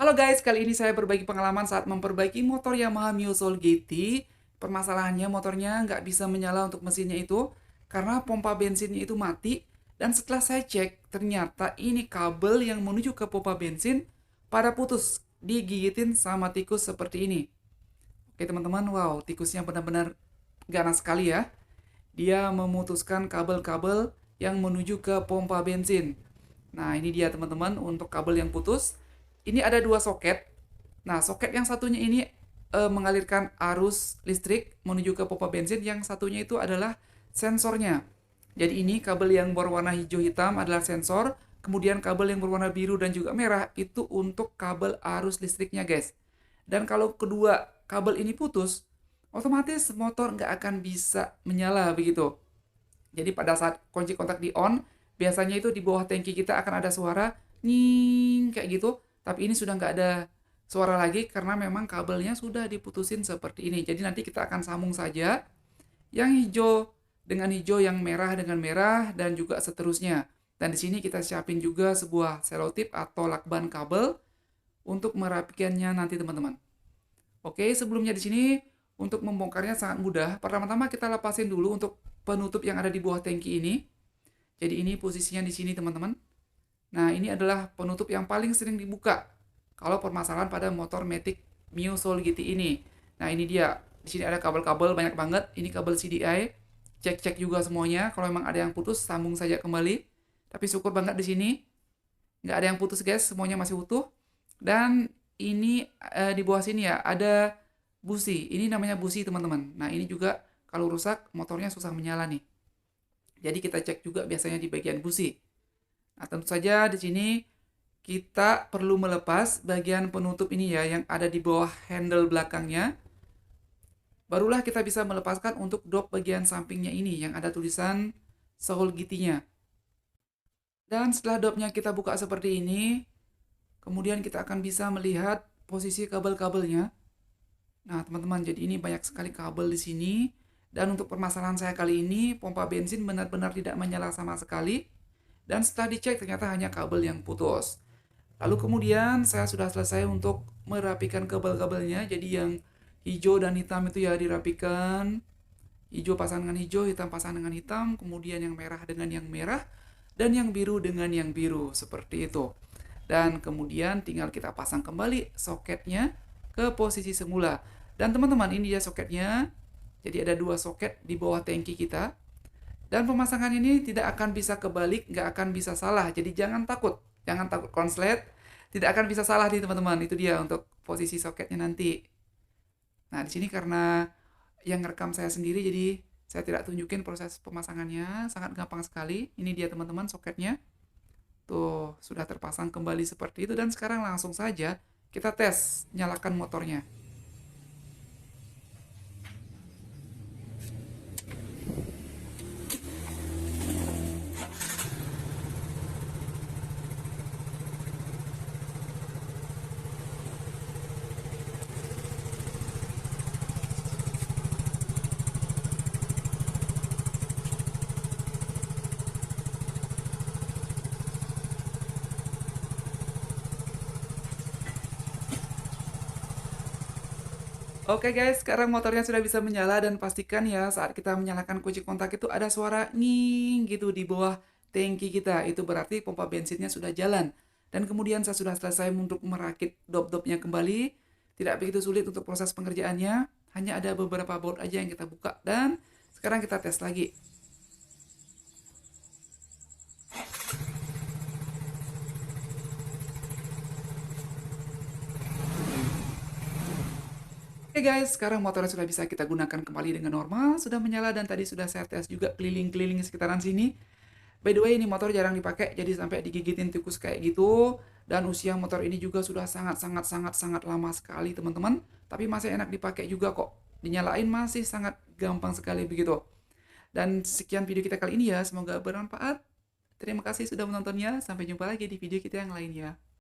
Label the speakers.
Speaker 1: Halo guys, kali ini saya berbagi pengalaman saat memperbaiki motor Yamaha Mio Soul GT. Permasalahannya motornya nggak bisa menyala untuk mesinnya itu karena pompa bensinnya itu mati. Dan setelah saya cek, ternyata ini kabel yang menuju ke pompa bensin pada putus, digigitin sama tikus seperti ini. Oke teman-teman, wow, tikusnya benar-benar ganas sekali ya. Dia memutuskan kabel-kabel yang menuju ke pompa bensin. Nah, ini dia teman-teman untuk kabel yang putus. Ini ada dua soket. Nah, soket yang satunya ini mengalirkan arus listrik menuju ke pompa bensin, yang satunya itu adalah sensornya. Jadi ini kabel yang berwarna hijau hitam adalah sensor, kemudian kabel yang berwarna biru dan juga merah itu untuk kabel arus listriknya guys. Dan kalau kedua kabel ini putus, otomatis motor nggak akan bisa menyala begitu. Jadi pada saat kunci kontak di on, biasanya itu di bawah tangki kita akan ada suara nying kayak gitu. Tapi ini sudah nggak ada suara lagi karena memang kabelnya sudah diputusin seperti ini. Jadi nanti kita akan sambung saja yang hijau dengan hijau, yang merah dengan merah, dan juga seterusnya. Dan di sini kita siapin juga sebuah selotip atau lakban kabel untuk merapikannya nanti teman-teman. Oke, sebelumnya di sini untuk membongkarnya sangat mudah. Pertama-tama kita lepasin dulu untuk penutup yang ada di bawah tangki ini. Jadi ini posisinya di sini teman-teman. Nah, ini adalah penutup yang paling sering dibuka kalau permasalahan pada motor Matic Mio Soul GT ini. Nah, ini dia. Di sini ada kabel-kabel banyak banget. Ini kabel CDI. Cek-cek juga semuanya. Kalau memang ada yang putus, sambung saja kembali. Tapi syukur banget di sini nggak ada yang putus guys, semuanya masih utuh. Dan ini di bawah sini ya ada busi. Ini namanya busi teman-teman. Nah, ini juga kalau rusak motornya susah menyala nih. Jadi kita cek juga biasanya di bagian busi. Nah, tentu saja di sini kita perlu melepas bagian penutup ini ya yang ada di bawah handle belakangnya. Barulah kita bisa melepaskan untuk dop bagian sampingnya ini yang ada tulisan Soul GT-nya. Dan setelah dopnya kita buka seperti ini, kemudian kita akan bisa melihat posisi kabel-kabelnya. Nah, teman-teman, jadi ini banyak sekali kabel di sini. Dan untuk permasalahan saya kali ini, pompa bensin benar-benar tidak menyala sama sekali. Dan setelah dicek, ternyata hanya kabel yang putus. Lalu kemudian saya sudah selesai untuk merapikan kabel-kabelnya. Jadi yang hijau dan hitam itu ya dirapikan. Hijau pasang dengan hijau, hitam pasang dengan hitam. Kemudian yang merah dengan yang merah. Dan yang biru dengan yang biru. Seperti itu. Dan kemudian tinggal kita pasang kembali soketnya ke posisi semula. Dan teman-teman, ini dia soketnya. Jadi ada dua soket di bawah tangki kita. Dan pemasangan ini tidak akan bisa kebalik, nggak akan bisa salah. Jadi jangan takut konslet. Tidak akan bisa salah nih teman-teman. Itu dia untuk posisi soketnya nanti. Nah, di sini karena yang ngerekam saya sendiri, jadi saya tidak tunjukin proses pemasangannya. Sangat gampang sekali. Ini dia teman-teman soketnya. Tuh, sudah terpasang kembali seperti itu. Dan sekarang langsung saja kita tes, nyalakan motornya. Oke guys, sekarang motornya sudah bisa menyala dan pastikan ya saat kita menyalakan kunci kontak itu ada suara nying gitu di bawah tangki kita. Itu berarti pompa bensinnya sudah jalan. Dan kemudian saya sudah selesai untuk merakit dop-dopnya kembali. Tidak begitu sulit untuk proses pengerjaannya. Hanya ada beberapa baut aja yang kita buka. Dan sekarang kita tes lagi. Oke guys, sekarang motornya sudah bisa kita gunakan kembali dengan normal, sudah menyala dan tadi sudah saya tes juga keliling-keliling sekitaran sini. By the way, ini motor jarang dipakai, jadi sampai digigitin tikus kayak gitu. Dan usia motor ini juga sudah sangat lama sekali teman-teman. Tapi masih enak dipakai juga kok. Dinyalain masih sangat gampang sekali begitu. Dan sekian video kita kali ini ya, semoga bermanfaat. Terima kasih sudah menontonnya, sampai jumpa lagi di video kita yang lainnya.